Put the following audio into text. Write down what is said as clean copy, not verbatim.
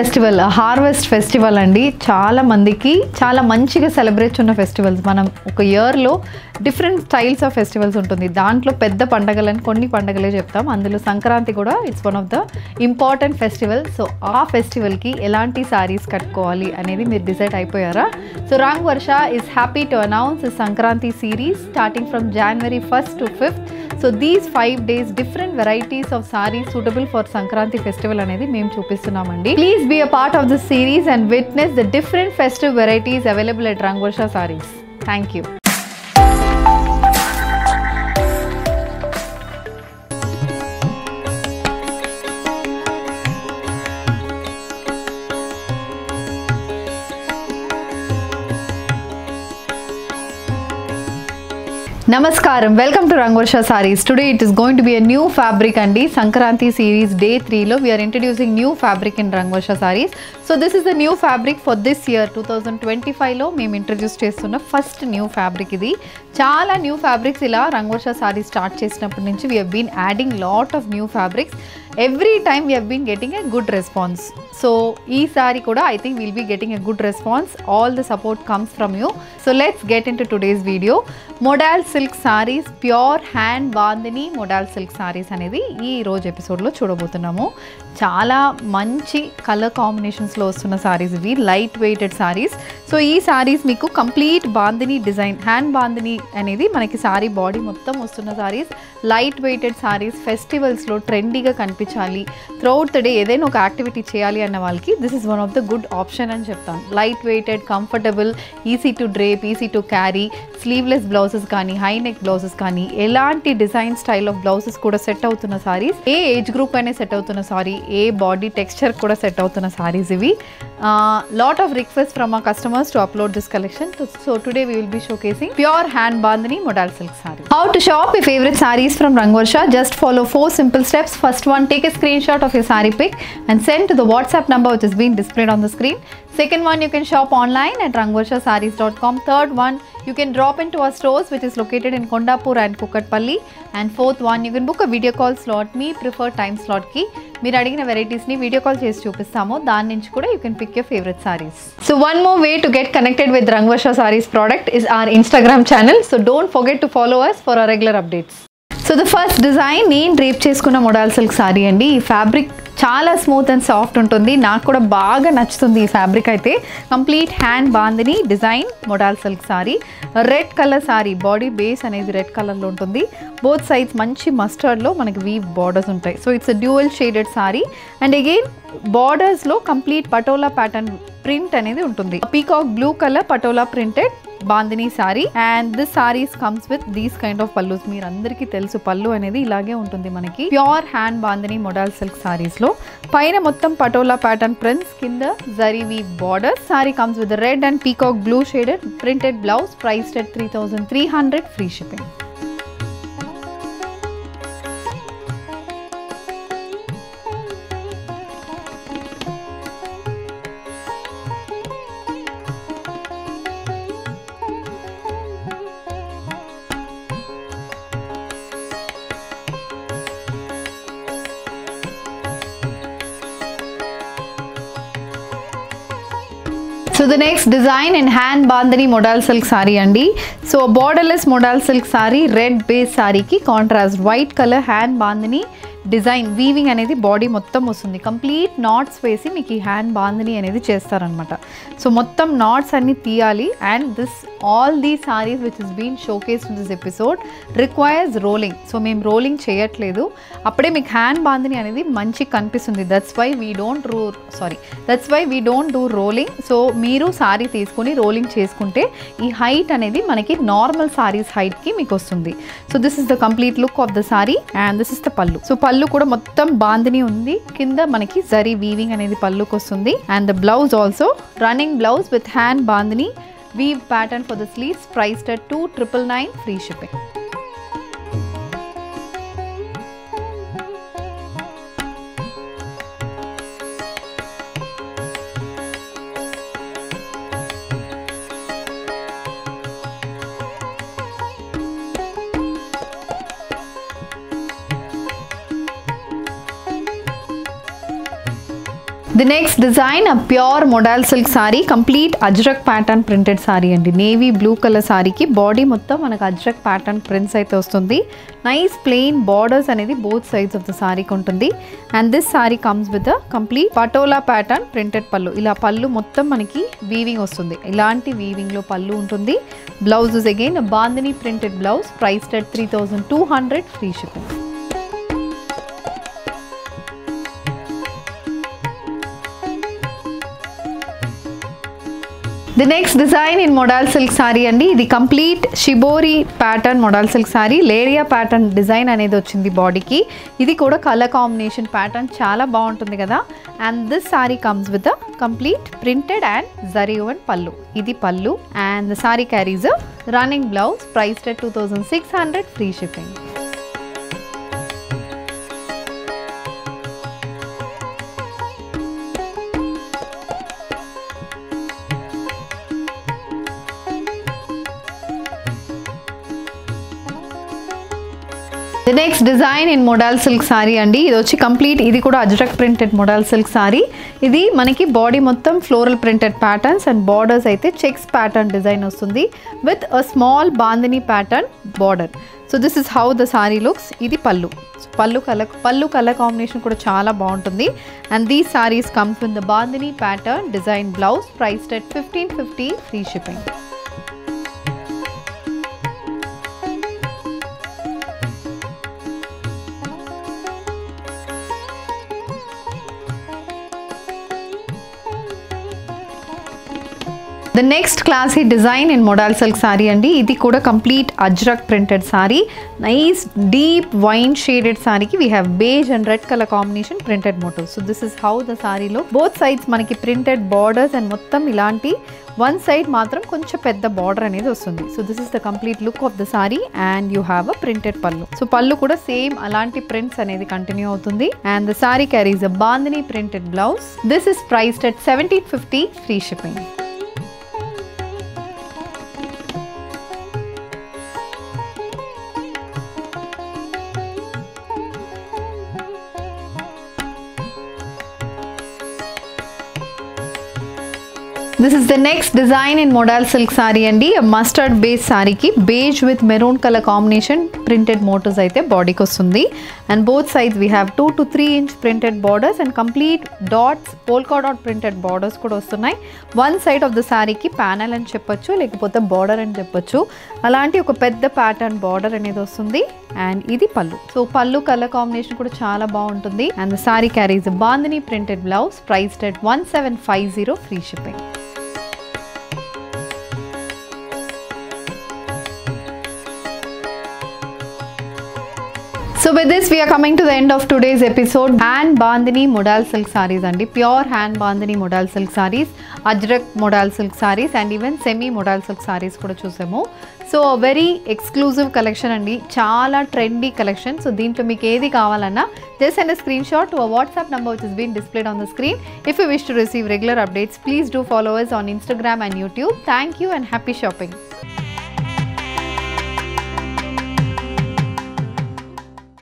Festival harvest festival అండి. చాలా మందికి చాలా మంచిగా సెలబ్రేట్ ఉన్న ఫెస్టివల్స్. మనం ఒక ఇయర్లో డిఫరెంట్ స్టైల్స్ ఆఫ్ ఫెస్టివల్స్ ఉంటుంది. దాంట్లో పెద్ద పండగలని కొన్ని పండగలే చెప్తాం. అందులో సంక్రాంతి కూడా it's one of the important festival. So ఆ ఫెస్టివల్కి ఎలాంటి సారీస్ కట్టుకోవాలి అనేది మీరు డిసైడ్ అయిపోయారా? So Rang Varsha is happy to announce Sankranti series starting from January 1st to 5th. So these 5 days different varieties of saris suitable for Sankranti festival అనేది మేము చూపిస్తున్నామండి. Please be a part of the series and witness the different festive varieties available at Rang Varsha saris. Thank you. Namaskaram, welcome to Rang Varsha Sarees. Today it is going to be a new fabric andi. Sankranti series day 3 lo we are introducing new fabric in Rang Varsha Sarees. So this is the new fabric for this year 2025 lo మేము introduce చేస్తున్న first new fabric ఇది. చాలా new fabrics ఇలా రంగ్ వర్ష sorry start చేసినప్పటి నుంచి we have been adding lot of new fabrics. Every time we have been getting a good response. So ee saree kuda I think we'll be getting a good response. All the support comes from you. So let's get into today's video. Modal silk sarees, pure hand bandhani modal silk sarees అనేది ఈ రోజు episode లో చూడబోతున్నాము. చాలా మంచి colour combinations లో వస్తున్న సారీస్ ఇవి, లైట్ వెయిటెడ్ సారీస్. సో ఈ సారీస్ మీకు complete bandhani design, hand bandhani అనేది మనకి సారీ బాడీ మొత్తం వస్తున్న saris, light weighted saris. Festivals లో ట్రెండీగా కనిపించాలి, త్రూఅవుట్ ద డే ఏదైనా ఒక యాక్టివిటీ చేయాలి అన్న వాళ్ళకి this is one of the good option అని చెప్తాను. Light weighted, comfortable, easy to drape, easy to carry, sleeveless blouses కానీ, హై నెక్ బ్లౌజెస్ కానీ, ఎలాంటి డిజైన్ స్టైల్ ఆఫ్ బ్లౌజెస్ కూడా సెట్ అవుతున్న సారీస్. ఏ ఏజ్ గ్రూప్ అయినా సెట్ అవుతున్న సారీ, ఏ బాడీ టెక్స్చర్ కూడా సెట్ అవుతున్న సారీస్ ఇవి. Lot of request from our customers to upload this collection. So today we will be showcasing pure hand bandhani modal silk saree. How to shop your favorite sarees from Rang Varsha? Just follow 4 simple steps. First one, take a screenshot of your saree pic and send to the WhatsApp number which is being displayed on the screen. Second one, you can shop online at rangvarshasarees.com. Third one, you can drop into our stores which is located in Kondapur and Kukatpalli. And fourth one, you can book a video call slot. Me prefer time slot ki మీరు అడిగిన వెరైటీస్ని video call చేసి చూపిస్తాము. దాని నుంచి కూడా you can pick your favourite saris. So one more way to get connected with Rang Varsha saris product is our Instagram channel. So don't forget to follow us for our regular updates. So the first design నేను drape చేసుకున్న modal silk sari అండి. ఈ fabric చాలా smooth and soft ఉంటుంది. నాకు కూడా బాగా నచ్చుతుంది ఈ ఫ్యాబ్రిక్ అయితే. Complete hand bandhani design modal silk sari, red colour sari, body base అనేది రెడ్ కలర్లో ఉంటుంది. బోత్ సైడ్స్ మంచి మస్టర్డ్లో మనకి వీవ్ బార్డర్స్ ఉంటాయి. So it's dual shaded sari and again బార్డర్స్లో కంప్లీట్ పటోలా ప్యాటర్న్ ప్రింట్ అనేది ఉంటుంది. Peacock blue colour patola printed bandhani sari and this saris comes with these kind of pallus. మీరు అందరికీ తెలుసు పల్లు అనేది ఇలాగే ఉంటుంది మనకి pure hand bandhani modal silk saris లో. పైన మొత్తం పటోలా ప్యాటర్న్ ప్రింట్స్, కింద zari weave borders. Sari comes with red and peacock blue shaded printed blouse, priced at 3,300, free shipping. So the next design in hand bandhani modal silk saree andi. So borderless modal silk saree, red base saree ki contrast white color hand bandhani design weaving అనేది body మొత్తం వస్తుంది. Complete NATS వేసి మీకు ఈ hand bandhani అనేది చేస్తారనమాట. So మొత్తం NATS అన్ని తీయాలి. And this all the saris which is been showcased in this episode requires rolling. So మేము రోలింగ్ చేయట్లేదు, అప్పుడే మీకు హ్యాండ్ బాందిని అనేది మంచి కనిపిస్తుంది. That's why we don't do rolling. So మీరు సారీ తీసుకుని రోలింగ్ చేసుకుంటే ఈ హైట్ అనేది మనకి నార్మల్ సారీస్ హైట్కి మీకు వస్తుంది. So this is the complete look of the sorry and this is the పల్లు. సో పల్లు కూడా మొత్తం బాందిని ఉంది, కింద మనకి జరీ వీవింగ్ అనేది పల్లుకి వస్తుంది. And the blouse also running blouse with hand bandhani weave pattern for the sleeves, priced at 2,999, free shipping. The next design, a pure modal silk saree, complete ajrak pattern printed saree అండి. Navy blue colour సారీకి body మొత్తం మనకు ajrak pattern prints అయితే వస్తుంది. Nice plain borders అనేది both sides of the సారీకి ఉంటుంది. And this sari comes with complete patola pattern printed పళ్ళు. ఇలా పళ్ళు మొత్తం మనకి వీవింగ్ వస్తుంది. ఇలాంటి వీవింగ్ లో పళ్ళు ఉంటుంది. Blouse is again bandhani printed blouse, priced at 3200, free shipping. The next design in modal silk saree అండి. ఇది complete shibori pattern modal silk saree, leheriya pattern design అనేది వచ్చింది బాడీకి. ఇది కూడా కలర్ కాంబినేషన్ ప్యాటర్న్ చాలా బాగుంటుంది కదా. And this sari comes with complete printed and zari woven pallu. ఇది pallu. And the sari carries running blouse, priced at 2600, free shipping. The next design in modal silk saree అండి. ఇది వచ్చి కంప్లీట్, ఇది కూడా ajrak printed modal silk saree. ఇది మనకి బాడీ మొత్తం floral printed patterns and borders అయితే చెక్స్ ప్యాటర్న్ డిజైన్ వస్తుంది with a small bandhani pattern border. So this is how the sari looks. ఇది పళ్ళు. పళ్ళు కలర్ కాంబినేషన్ కూడా చాలా బాగుంటుంది. And these saris comes with the bandhani pattern design blouse, priced at 1550, free shipping. The next classy design in modal silk saree అండి. ఇది కూడా complete ajrak printed sari. Nice deep wine shaded సారీకి we have beige and red colour combination printed motifs. So this is how the సారీలో both sides మనకి printed borders and మొత్తం ఇలాంటి one side మాత్రం కొంచెం పెద్ద బార్డర్ అనేది వస్తుంది. So this is the complete look of the sorry and you have a printed పళ్ళు. సో పళ్ళు కూడా సేమ్ అలాంటి ప్రింట్స్ అనేది కంటిన్యూ అవుతుంది. And the sari carries a bandhani printed blouse. This is priced at 1750, free shipping. This is the next design in modal silk saree అండి. Mustard base సారీకి beige with maroon colour combination printed motifs అయితే బాడీకి వస్తుంది. And both sides we have 2 to 3 inch printed borders and complete dots, polka dot printed borders కూడా వస్తున్నాయి. One side of the సారీకి panel అని చెప్పొచ్చు, లేకపోతే బార్డర్ అని చెప్పొచ్చు. అలాంటి ఒక పెద్ద ప్యాటర్న్ బార్డర్ అనేది వస్తుంది. అండ్ ఇది పళ్ళు. సో పళ్ళు కలర్ కాంబినేషన్ కూడా చాలా బాగుంటుంది. And the sari carries bandhani printed blouse, priced at 1750, free shipping. So with this we are coming to the end of today's episode. Hand bandhani modal silk sarees andi, pure hand bandhani modal silk sarees, ajrak modal silk sarees and even semi modal silk sarees kuda chusamu. So a very exclusive collection andi, chaala trendy collection. So deentlo meeku edi kavalana just send a screenshot to a WhatsApp number which is being displayed on the screen. If you wish to receive regular updates, please do follow us on Instagram and YouTube. Thank you and happy shopping.